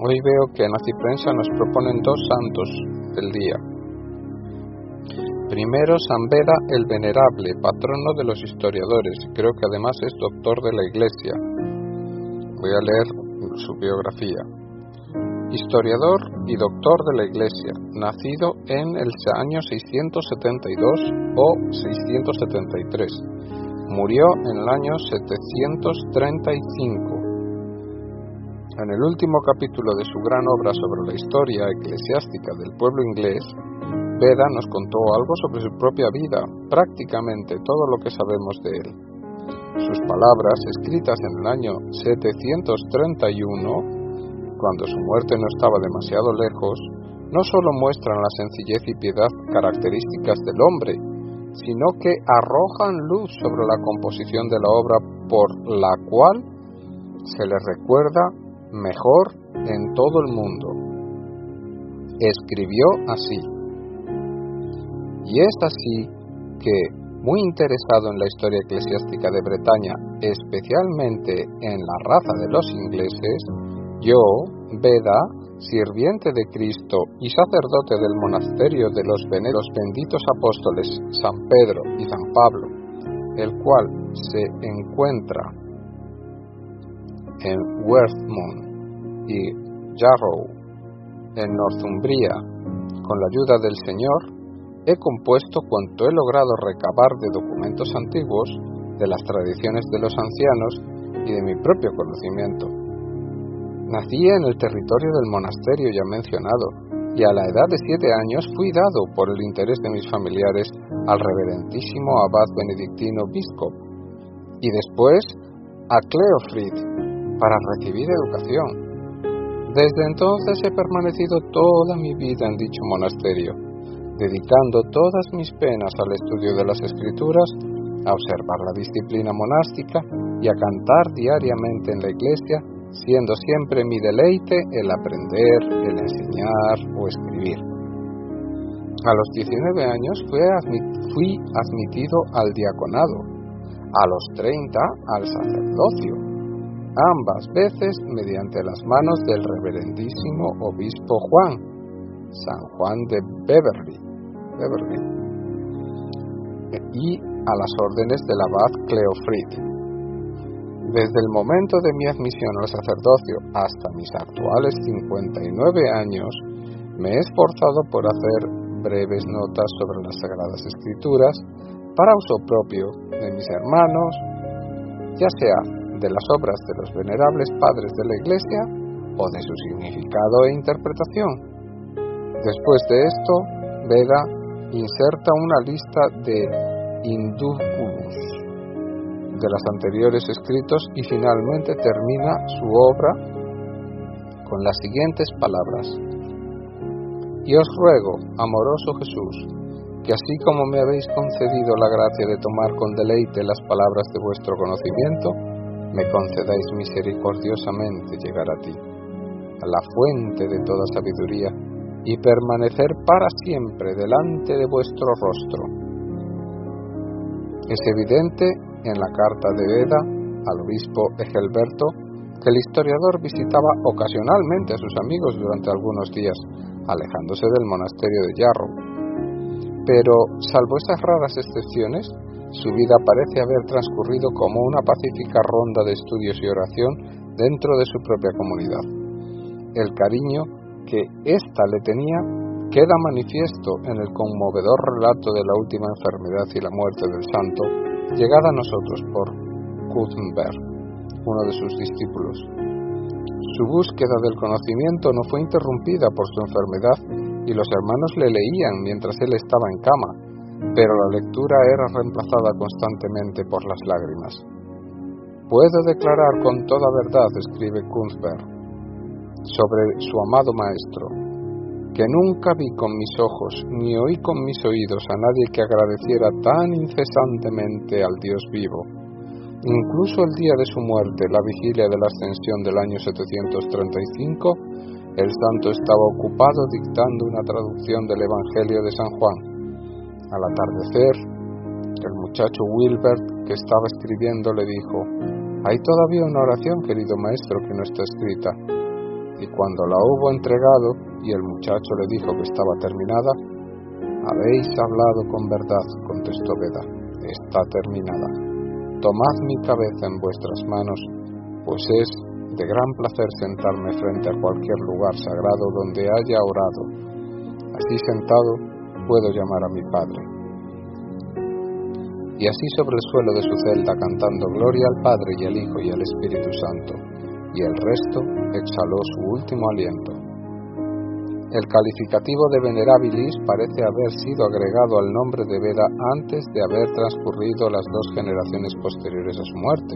Hoy veo que en la Ciprensa nos proponen dos santos del día. Primero, San Beda el Venerable, patrono de los historiadores, creo que además es doctor de la Iglesia. Voy a leer su biografía. Historiador y doctor de la Iglesia, nacido en el año 672 o 673. Murió en el año 735. En el último capítulo de su gran obra sobre la historia eclesiástica del pueblo inglés, Beda nos contó algo sobre su propia vida, prácticamente todo lo que sabemos de él. Sus palabras, escritas en el año 731, cuando su muerte no estaba demasiado lejos, no solo muestran la sencillez y piedad características del hombre, sino que arrojan luz sobre la composición de la obra por la cual se le recuerda mejor en todo el mundo. Escribió así: y es así que, muy interesado en la historia eclesiástica de Bretaña, especialmente en la raza de los ingleses, yo, Beda, sirviente de Cristo y sacerdote del monasterio de los benditos apóstoles San Pedro y San Pablo, el cual se encuentra en Werthmund y Jarrow, en Northumbria, con la ayuda del Señor, he compuesto cuanto he logrado recabar de documentos antiguos, de las tradiciones de los ancianos y de mi propio conocimiento. Nací en el territorio del monasterio ya mencionado, y a la edad de 7 años fui dado por el interés de mis familiares al reverentísimo abad benedictino Biscop, y después a Cleofrid para recibir educación. Desde entonces he permanecido toda mi vida en dicho monasterio, dedicando todas mis penas al estudio de las Escrituras, a observar la disciplina monástica y a cantar diariamente en la iglesia, siendo siempre mi deleite el aprender, el enseñar o escribir. A los 19 años fui admitido al diaconado, a los 30 al sacerdocio, ambas veces mediante las manos del reverendísimo obispo Juan, San Juan de Beverly, y a las órdenes del abad Cleofrid. Desde el momento de mi admisión al sacerdocio hasta mis actuales 59 años, me he esforzado por hacer breves notas sobre las Sagradas Escrituras para uso propio de mis hermanos, ya sea de las obras de los venerables padres de la Iglesia o de su significado e interpretación. Después de esto, Beda inserta una lista de indúculos de los anteriores escritos y finalmente termina su obra con las siguientes palabras: y os ruego, amoroso Jesús, que así como me habéis concedido la gracia de tomar con deleite las palabras de vuestro conocimiento, me concedáis misericordiosamente llegar a ti, a la fuente de toda sabiduría, y permanecer para siempre delante de vuestro rostro. Es evidente en la carta de Beda al obispo Egelberto que el historiador visitaba ocasionalmente a sus amigos durante algunos días, alejándose del monasterio de Jarrow. Pero, salvo esas raras excepciones, su vida parece haber transcurrido como una pacífica ronda de estudios y oración dentro de su propia comunidad. El cariño que ésta le tenía queda manifiesto en el conmovedor relato de la última enfermedad y la muerte del santo, llegada a nosotros por Gutenberg, uno de sus discípulos. Su búsqueda del conocimiento no fue interrumpida por su enfermedad y los hermanos le leían mientras él estaba en cama, pero la lectura era reemplazada constantemente por las lágrimas. Puedo declarar con toda verdad, escribe Gutenberg, sobre su amado maestro, que nunca vi con mis ojos ni oí con mis oídos a nadie que agradeciera tan incesantemente al Dios vivo. Incluso el día de su muerte, la vigilia de la Ascensión del año 735, el santo estaba ocupado dictando una traducción del Evangelio de San Juan. Al atardecer, el muchacho Wilbert, que estaba escribiendo, le dijo: «Hay todavía una oración, querido maestro, que no está escrita». y cuando la hubo entregado y el muchacho le dijo que estaba terminada, «Habéis hablado con verdad», contestó Veda, «está terminada. Tomad mi cabeza en vuestras manos, pues es de gran placer sentarme frente a cualquier lugar sagrado donde haya orado. Así sentado puedo llamar a mi Padre». Y así sobre el suelo de su celda, cantando gloria al Padre y al Hijo y al Espíritu Santo, y el resto exhaló su último aliento. El calificativo de Venerabilis parece haber sido agregado al nombre de Veda antes de haber transcurrido las 2 generaciones posteriores a su muerte.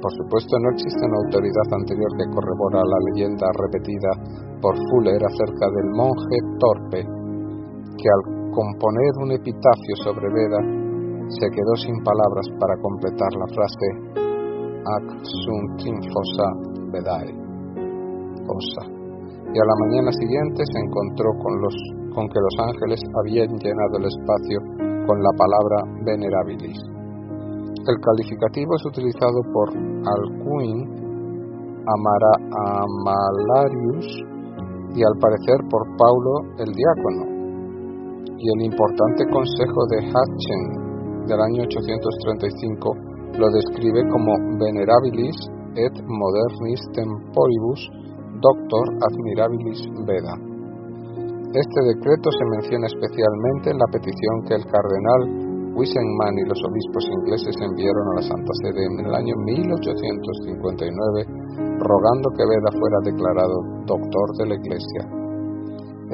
Por supuesto, no existe una autoridad anterior que corrobora la leyenda repetida por Fuller acerca del monje Torpe, que al componer un epitafio sobre Veda se quedó sin palabras para completar la frase Ac sunt infosa Vedae, osa, y a la mañana siguiente se encontró con que los ángeles habían llenado el espacio con la palabra Venerabilis. El calificativo es utilizado por Alcuin, Amalarius y al parecer por Paulo el Diácono, y el importante consejo de Hatchen del año 835 lo describe como Venerabilis et modernis temporibus doctor admirabilis Veda. Este decreto se menciona especialmente en la petición que el cardenal Wiseman y los obispos ingleses enviaron a la Santa Sede en el año 1859, rogando que Veda fuera declarado doctor de la Iglesia.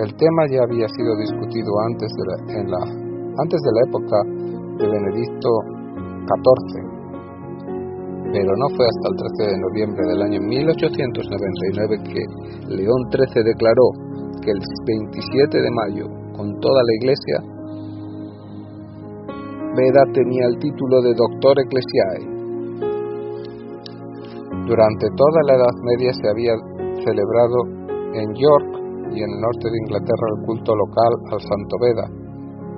El tema ya había sido discutido antes de la época de Benedicto XIV, pero no fue hasta el 13 de noviembre del año 1899 que León XIII declaró que el 27 de mayo, con toda la Iglesia, Veda tenía el título de Doctor Ecclesiae. Durante toda la Edad Media se había celebrado en York y en el norte de Inglaterra el culto local al Santo Veda,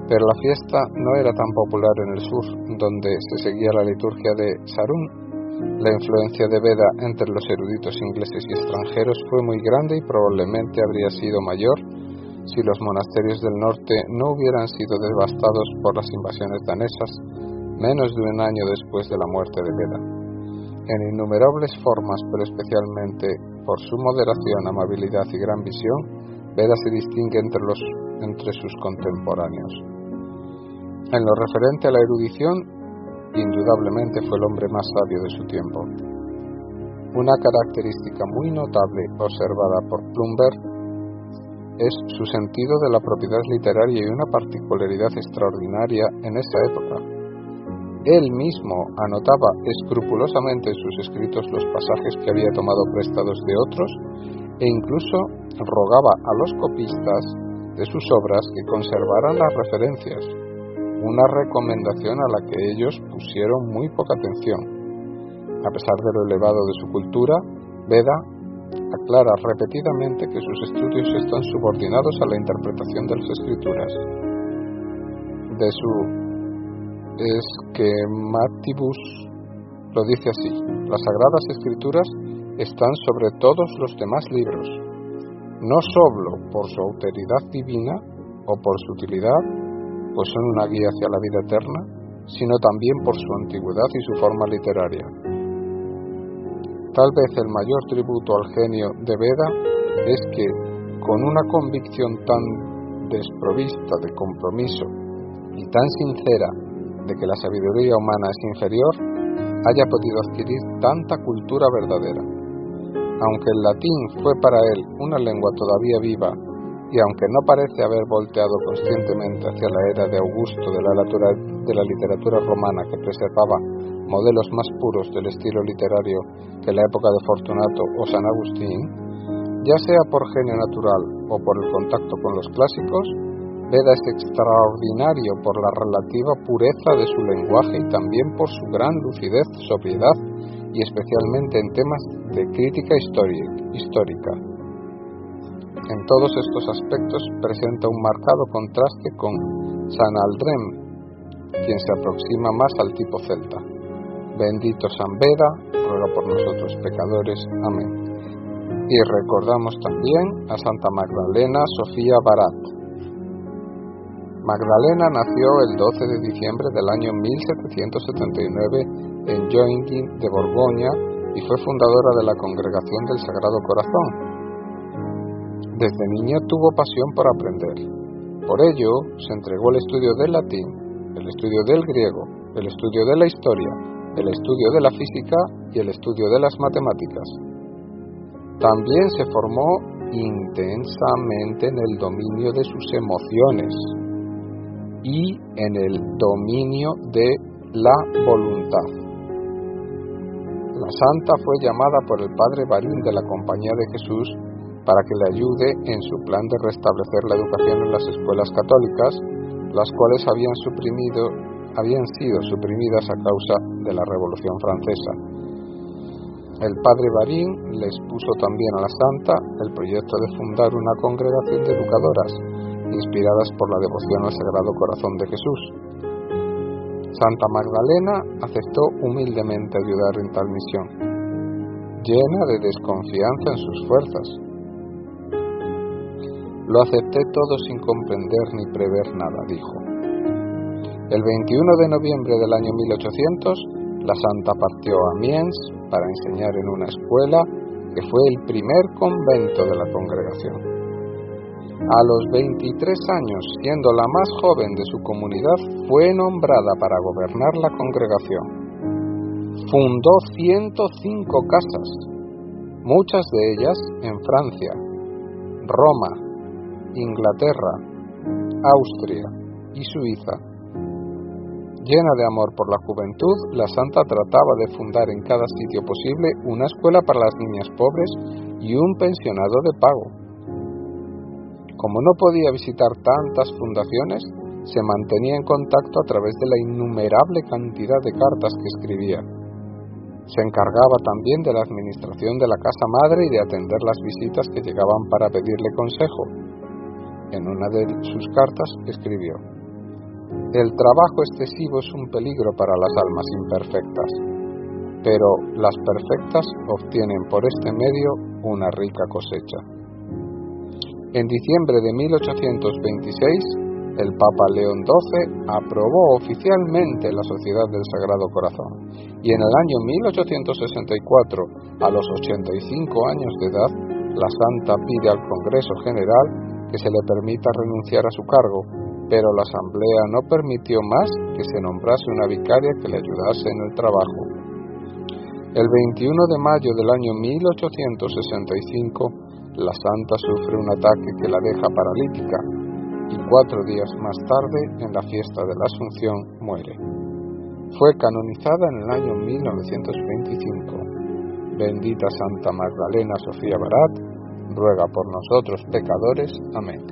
pero la fiesta no era tan popular en el sur, donde se seguía la liturgia de Sarum. La influencia de Veda entre los eruditos ingleses y extranjeros fue muy grande y probablemente habría sido mayor si los monasterios del norte no hubieran sido devastados por las invasiones danesas menos de un año después de la muerte de Veda. En innumerables formas, pero especialmente por su moderación, amabilidad y gran visión, Veda se distingue entre sus contemporáneos. En lo referente a la erudición, indudablemente fue el hombre más sabio de su tiempo. Una característica muy notable observada por Plumber es su sentido de la propiedad literaria y una particularidad extraordinaria en esa época. Él mismo anotaba escrupulosamente en sus escritos los pasajes que había tomado prestados de otros e incluso rogaba a los copistas de sus obras que conservaran las referencias, una recomendación a la que ellos pusieron muy poca atención. A pesar de lo elevado de su cultura, Veda aclara repetidamente que sus estudios están subordinados a la interpretación de las Escrituras. De su Schematibuus lo dice así: las Sagradas Escrituras están sobre todos los demás libros, no sólo por su autoridad divina o por su utilidad, pues son una guía hacia la vida eterna, sino también por su antigüedad y su forma literaria. Tal vez el mayor tributo al genio de Veda es que, con una convicción tan desprovista de compromiso y tan sincera de que la sabiduría humana es inferior, haya podido adquirir tanta cultura verdadera. Aunque el latín fue para él una lengua todavía viva, y aunque no parece haber volteado conscientemente hacia la era de Augusto de la literatura romana, que preservaba modelos más puros del estilo literario que la época de Fortunato o San Agustín, ya sea por genio natural o por el contacto con los clásicos, Veda es extraordinario por la relativa pureza de su lenguaje y también por su gran lucidez, sobriedad y especialmente en temas de crítica histórica. En todos estos aspectos presenta un marcado contraste con San Aldrem, quien se aproxima más al tipo celta. Bendito San Veda, ruega por nosotros pecadores. Amén. Y recordamos también a Santa Magdalena Sofía Barat. Magdalena nació el 12 de diciembre del año 1779 en Joinville de Borgoña y fue fundadora de la Congregación del Sagrado Corazón. Desde niña tuvo pasión por aprender. Por ello, se entregó al estudio del latín, el estudio del griego, el estudio de la historia, el estudio de la física y el estudio de las matemáticas. También se formó intensamente en el dominio de sus emociones y en el dominio de la voluntad. La santa fue llamada por el padre Barín de la Compañía de Jesús para que le ayude en su plan de restablecer la educación en las escuelas católicas, las cuales habían sido suprimidas a causa de la Revolución Francesa. El padre Barín les puso también a la santa el proyecto de fundar una congregación de educadoras, inspiradas por la devoción al Sagrado Corazón de Jesús. Santa Magdalena aceptó humildemente ayudar en tal misión, llena de desconfianza en sus fuerzas. Lo acepté todo sin comprender ni prever nada, dijo. El 21 de noviembre del año 1800, la santa partió a Amiens para enseñar en una escuela que fue el primer convento de la congregación. A los 23 años, siendo la más joven de su comunidad, fue nombrada para gobernar la congregación. Fundó 105 casas, muchas de ellas en Francia, Roma, Inglaterra, Austria y Suiza. Llena de amor por la juventud, la santa trataba de fundar en cada sitio posible una escuela para las niñas pobres y un pensionado de pago. Como no podía visitar tantas fundaciones, se mantenía en contacto a través de la innumerable cantidad de cartas que escribía. Se encargaba también de la administración de la casa madre y de atender las visitas que llegaban para pedirle consejo. En una de sus cartas escribió: «El trabajo excesivo es un peligro para las almas imperfectas, pero las perfectas obtienen por este medio una rica cosecha». En diciembre de 1826, el Papa León XII aprobó oficialmente la Sociedad del Sagrado Corazón, y en el año 1864, a los 85 años de edad, la santa pide al Congreso General que se le permita renunciar a su cargo, pero la Asamblea no permitió más que se nombrase una vicaria que le ayudase en el trabajo. El 21 de mayo del año 1865, la santa sufre un ataque que la deja paralítica y 4 días más tarde, en la fiesta de la Asunción, muere. Fue canonizada en el año 1925. Bendita Santa Magdalena Sofía Barat, ruega por nosotros pecadores. Amén.